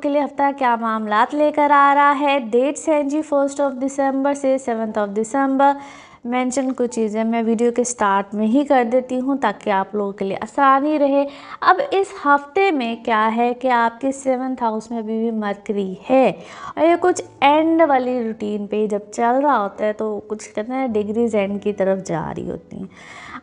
کے لیے ہفتہ کیا معاملات لے کر آ رہا ہے. ڈیٹس ہیں جی 1 دسمبر سے 7 دسمبر. مینشن کچھ چیزیں میں ویڈیو کے سٹارٹ میں ہی کر دیتی ہوں تاکہ آپ لوگوں کے لیے آسانی رہے. اب اس ہفتے میں کیا ہے کہ آپ کے 7th ہاؤس میں ابھی بھی مرکری ہے اور یہ کچھ اینڈ والی روٹین پہ جب چل رہا ہوتا ہے تو کچھ کہتے ہیں ڈگریز اینڈ کی طرف جا رہی ہوتی ہیں.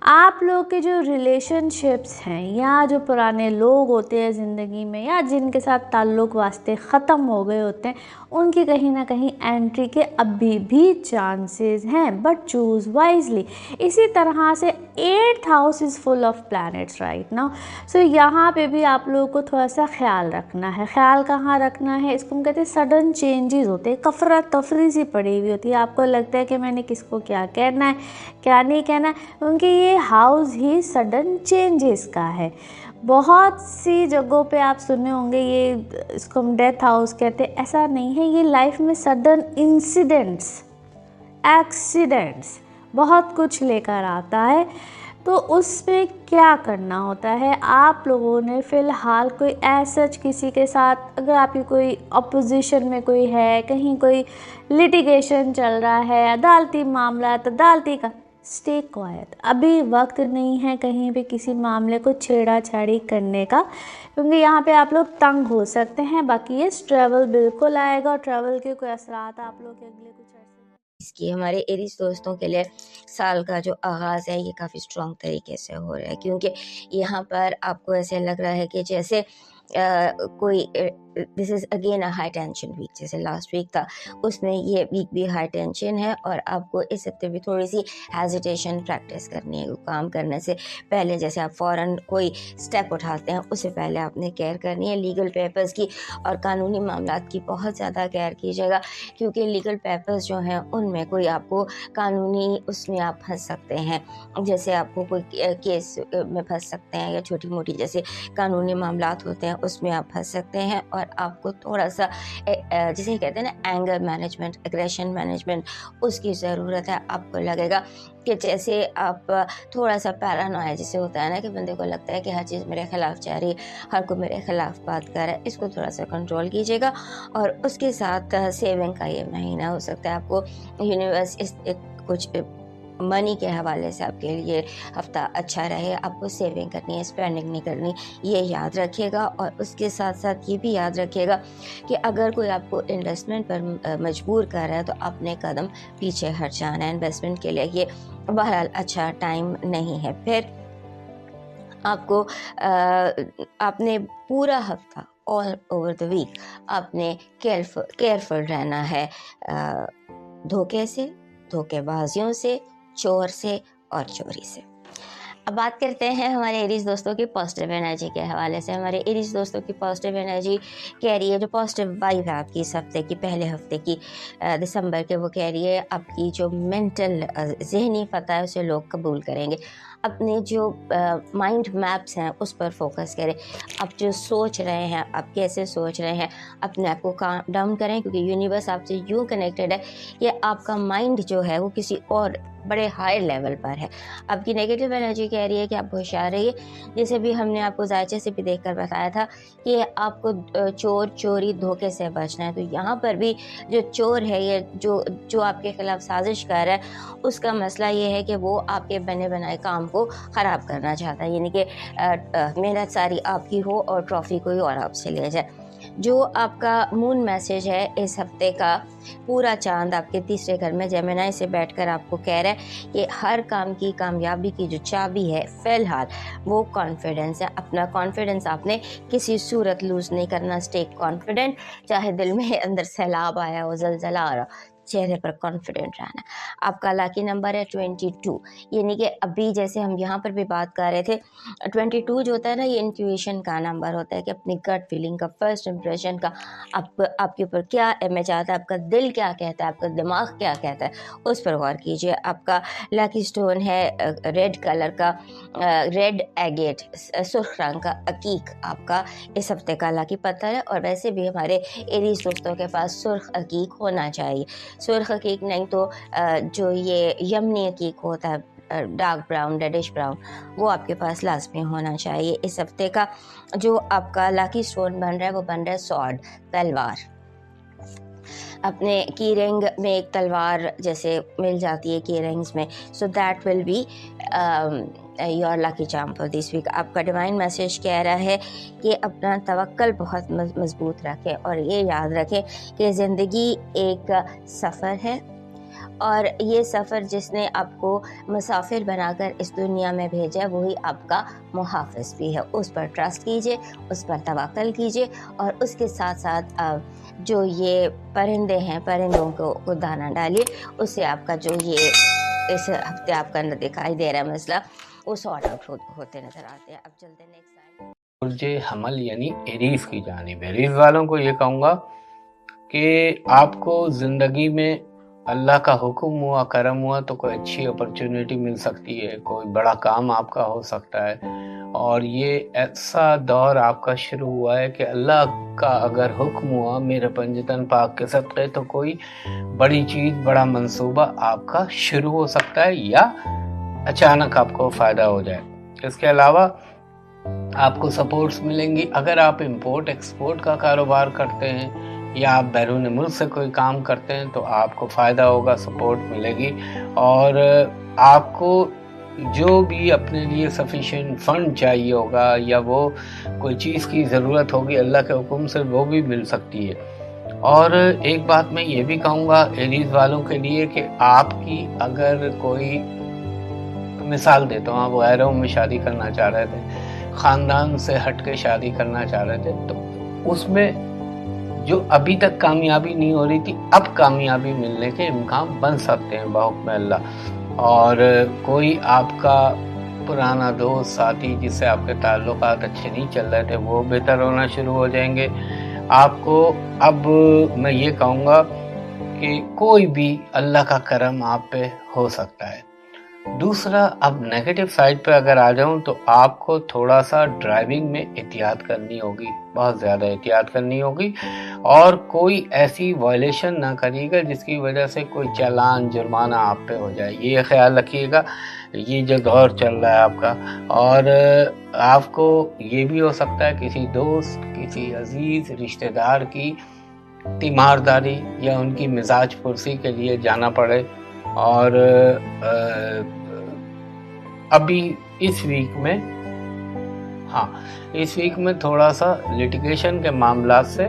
آپ لوگ کے جو ریلیشن شپس ہیں یا جو پرانے لوگ ہوتے ہیں زندگی میں یا جن کے ساتھ تعلق واسطے ختم ہو گئے ہوتے ہیں ان کی کہیں نہ کہیں انٹری کے ابھی بھی چانسز ہیں, بٹ چوز وائزلی. اسی طرح سے 8th house is full of planets right now. So یہاں پہ بھی آپ لوگوں کو تھوڑا سا خیال رکھنا ہے. خیال کہاں رکھنا ہے, اس کو ہم کہتے ہیں سڈن چینجز ہوتے ہیں, کفرہ تفری سی پڑی ہوئی ہوتی ہے. آپ کو لگتا ہے کہ میں نے کس کو کیا کہنا ہے کیا نہیں کہنا ہے, کیونکہ یہ ہاؤس ہی سڈن چینجز کا ہے. بہت سی جگہوں پہ آپ سنے ہوں گے یہ اس کو ہم ڈیتھ ہاؤس کہتے ہیں. ایسا نہیں ہے, یہ لائف میں سڈن انسیڈنٹس ایکسیڈنٹس بہت کچھ لے کر آتا ہے. تو اس میں کیا کرنا ہوتا ہے, آپ لوگوں نے فی الحال کوئی ایسچ کسی کے ساتھ اگر آپ کی کوئی اپوزیشن میں کوئی ہے, کہیں کوئی لیٹیگیشن چل رہا ہے, عدالتی معاملات, عدالتی کا, اسٹے کوائٹ. ابھی وقت نہیں ہے کہیں پہ کسی معاملے کو چھیڑا چھاڑی کرنے کا, کیونکہ یہاں پہ آپ لوگ تنگ ہو سکتے ہیں. باقی یہ ٹریول بالکل آئے گا اور ٹریول کے کوئی اثرات آپ لوگ کے اگلے کچھ عرصے اس کی ہمارے ایریز دوستوں کے لیے سال کا جو آغاز ہے یہ کافی اسٹرانگ طریقے سے ہو رہا ہے, کیونکہ یہاں پر آپ کو ایسے لگ رہا ہے کہ جیسے کوئی this is again a high tension week. جیسے لاسٹ ویک تھا اس میں یہ ویک بھی ہائی ٹینشن ہے اور آپ کو اس ہفتے بھی تھوڑی سی ہیزیٹیشن پریکٹس کرنی ہے. کام کرنے سے پہلے جیسے آپ فوراً کوئی اسٹیپ اٹھاتے ہیں اس سے پہلے آپ نے کیئر کرنی ہے. لیگل پیپرز کی اور قانونی معاملات کی بہت زیادہ کیئر کیجیے گا, کیونکہ لیگل پیپرز جو ہیں ان میں کوئی آپ کو قانونی اس میں آپ پھنس سکتے ہیں. جیسے آپ کو کوئی کیس میں پھنس سکتے ہیں یا چھوٹی موٹی جیسے قانونی معاملات ہوتے ہیں اس میں آپ پھنس سکتے ہیں. اور آپ کو تھوڑا سا جسے کہتے ہیں نا اینگر مینجمنٹ, ایگریشن مینجمنٹ, اس کی ضرورت ہے. آپ کو لگے گا کہ جیسے آپ تھوڑا سا پیرانویا جسے ہوتا ہے نا کہ بندے کو لگتا ہے کہ ہر چیز میرے خلاف جا رہی ہے, ہر کوئی میرے خلاف بات کر رہا ہے. اس کو تھوڑا سا کنٹرول کیجیے گا. اور اس کے ساتھ سیونگ کا یہ مہینہ ہو سکتا ہے. آپ کو یونیورس کچھ منی کے حوالے سے آپ کے لیے ہفتہ اچھا رہے. آپ کو سیونگ کرنی ہے, اسپینڈنگ نہیں کرنی, یہ یاد رکھیے گا. اور اس کے ساتھ ساتھ یہ بھی یاد رکھیے گا کہ اگر کوئی آپ کو انویسٹمنٹ پر مجبور کر رہا ہے تو اپنے قدم پیچھے ہٹ جانا ہے. انویسٹمنٹ کے لیے یہ بہرحال اچھا ٹائم نہیں ہے. پھر آپ کو آپ نے پورا ہفتہ آل اوور دا ویک آپ نے کیئرفل رہنا ہے دھوکے سے, دھوکے بازیوں سے, چور سے اور چوری سے. اب بات کرتے ہیں ہمارے ایریز دوستوں کی پازیٹیو انرجی کے حوالے سے. ہمارے ایریز دوستوں کی پازیٹیو انرجی کہہ رہی ہے, جو پازیٹیو وائب ہے آپ کی اس ہفتے کی, پہلے ہفتے کی دسمبر کے, وہ کہہ رہی ہے آپ کی جو مینٹل ذہنی فتح ہے اسے لوگ قبول کریں گے. اپنے جو مائنڈ میپس ہیں اس پر فوکس کریں. آپ جو سوچ رہے ہیں, آپ کیسے سوچ رہے ہیں, اپنے آپ کو کام ڈاؤن کریں, کیونکہ یونیورس آپ سے یوں کنیکٹڈ ہے کہ آپ کا مائنڈ جو ہے وہ کسی اور بڑے ہائی لیول پر ہے. آپ کی نیگیٹو انرجی کہہ رہی ہے کہ آپ ہوشیار رہیے. جیسے بھی ہم نے آپ کو ذائچے سے بھی دیکھ کر بتایا تھا کہ آپ کو چور, چوری, دھوکے سے بچنا ہے. تو یہاں پر بھی جو چور ہے یا جو آپ کے خلاف سازش کر رہا ہے اس کا مسئلہ یہ ہے کہ وہ آپ کے بنے بنائے کام کو خراب کرنا چاہتا ہے, یعنی کہ محنت ساری آپ کی ہو اور ٹرافی کوئی اور آپ سے لے جائے. جو آپ کا مون میسج ہے اس ہفتے کا, پورا چاند آپ کے تیسرے گھر میں جیمنائی سے بیٹھ کر آپ کو کہہ رہا ہے کہ ہر کام کی کامیابی کی جو چابی ہے فی الحال وہ کانفیڈنس ہے. اپنا کانفیڈنس آپ نے کسی صورت لوز نہیں کرنا. اسٹے کانفیڈنٹ, چاہے دل میں اندر سیلاب آیا ہو, زلزلہ آ رہا, چہرے پر کانفیڈنٹ رہنا. آپ کا لاکی نمبر ہے 22, یعنی کہ ابھی جیسے ہم یہاں پر بھی بات کر رہے تھے 22 جو ہوتا ہے نا یہ انٹیویشن کا نمبر ہوتا ہے کہ اپنی گٹ فیلنگ کا, فرسٹ امپریشن کا, آپ کے اوپر کیا امیج آتا ہے, آپ کا دل کیا کہتا ہے, آپ کا دماغ کیا کہتا ہے, اس پر غور کیجیے. آپ کا لاکی سٹون ہے ریڈ کلر کا, ریڈ ایگیٹ, سرخ رنگ کا عقیق آپ کا اس ہفتے کا لاکی پتھر ہے. اور ویسے بھی ہمارے ایریز دوستوں کے پاس سرخ عقیق ہونا چاہیے. سرخ عقیق نہیں تو جو یہ یمنی عقیق ہوتا ہے ڈارک براؤن ریڈش براؤن وہ آپ کے پاس لازمی ہونا چاہیے۔ اس ہفتے کا جو آپ کا لاکی اسٹون بن رہا ہے وہ بن رہا ہے سورڈ، تلوار۔ اپنے کی رنگ میں ایک تلوار جیسے مل جاتی ہے کی رنگز میں، so that will be your lucky charm for this week. آپ کا ڈیوائن میسیج کہہ رہا ہے کہ اپنا توکل بہت مضبوط رکھیں اور یہ یاد رکھیں کہ زندگی ایک سفر ہے، اور یہ سفر جس نے آپ کو مسافر بنا کر اس دنیا میں بھیجا ہے وہی آپ کا محافظ بھی ہے۔ اس پر ٹرسٹ کیجئے، اس پر توکل کیجئے، اور اس کے ساتھ ساتھ جو یہ پرندے ہیں پرندوں کو دانہ ڈالیے، اس سے آپ کا جو یہ اس ہفتے آپ کا اندر دکھائی دے رہا ہے مسئلہ وہ سارٹ آؤٹ ہوتے نظر آتے ہیں۔ اب چلتے ہیں نیکسٹ سائن۔ برج حمل یعنی ایریز کی جانب۔ ایریز والوں کو یہ کہوں گا کہ آپ کو زندگی میں اللہ کا حکم ہوا، کرم ہوا تو کوئی اچھی اپرچونٹی مل سکتی ہے، کوئی بڑا کام آپ کا ہو سکتا ہے، اور یہ ایسا دور آپ کا شروع ہوا ہے کہ اللہ کا اگر حکم ہوا میرے پنجتن پاک کے صدقے تو کوئی بڑی چیز، بڑا منصوبہ آپ کا شروع ہو سکتا ہے یا اچانک آپ کو فائدہ ہو جائے۔ اس کے علاوہ آپ کو سپورٹس ملیں گی۔ اگر آپ امپورٹ ایکسپورٹ کا کاروبار کرتے ہیں یا آپ بیرون ملک سے کوئی کام کرتے ہیں تو آپ کو فائدہ ہوگا، سپورٹ ملے گی، اور آپ کو جو بھی اپنے لیے سفیشینٹ فنڈ چاہیے ہوگا یا وہ کوئی چیز کی ضرورت ہوگی اللہ کے حکم سے وہ بھی مل سکتی ہے۔ اور ایک بات میں یہ بھی کہوں گا ایریز والوں کے لیے کہ آپ کی اگر کوئی، مثال دیتا ہوں، آپ غیروں میں شادی کرنا چاہ رہے تھے، خاندان سے ہٹ کے شادی کرنا چاہ رہے تھے، تو اس میں جو ابھی تک کامیابی نہیں ہو رہی تھی اب کامیابی ملنے کے امکان بن سکتے ہیں بحکم اللہ۔ اور کوئی آپ کا پرانا دوست ساتھی جس سے آپ کے تعلقات اچھے نہیں چل رہے تھے وہ بہتر ہونا شروع ہو جائیں گے۔ آپ کو اب میں یہ کہوں گا کہ کوئی بھی اللہ کا کرم آپ پہ ہو سکتا ہے۔ دوسرا، اب نیگیٹو سائڈ پہ اگر آ جاؤں تو آپ کو تھوڑا سا ڈرائیونگ میں احتیاط کرنی ہوگی، بہت زیادہ احتیاط کرنی ہوگی، اور کوئی ایسی وائلیشن نہ کریے گا جس کی وجہ سے کوئی چالان جرمانہ آپ پہ ہو جائے، یہ خیال رکھیے گا یہ جو دور چل رہا ہے آپ کا۔ اور آپ کو یہ بھی ہو سکتا ہے کسی دوست، کسی عزیز رشتہ دار کی تیمارداری یا ان کی مزاج پرسی کے لیے جانا پڑے، اور ابھی اس ویک میں تھوڑا سا لٹیگیشن کے معاملات سے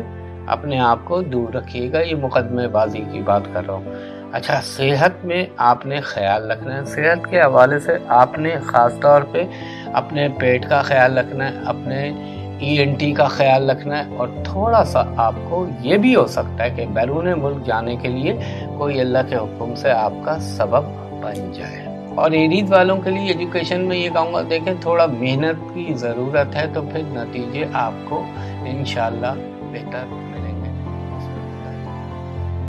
اپنے آپ کو دور رکھیے گا، یہ مقدمے بازی کی بات کر رہا ہوں۔ اچھا، صحت میں آپ نے خیال رکھنا ہے، صحت کے حوالے سے آپ نے خاص طور پہ اپنے پیٹ کا خیال رکھنا ہے، اپنے ENT کا خیال رکھنا ہے، اور تھوڑا سا آپ کو یہ بھی ہو سکتا ہے کہ بیرون ملک جانے کے لیے کوئی اللہ کے حکم سے آپ کا سبب بن جائے۔ اور ایریز والوں کے لیے ایجوکیشن میں یہ کہوں گا، دیکھیں تھوڑا محنت کی ضرورت ہے تو پھر نتیجے آپ کو انشاءاللہ بہتر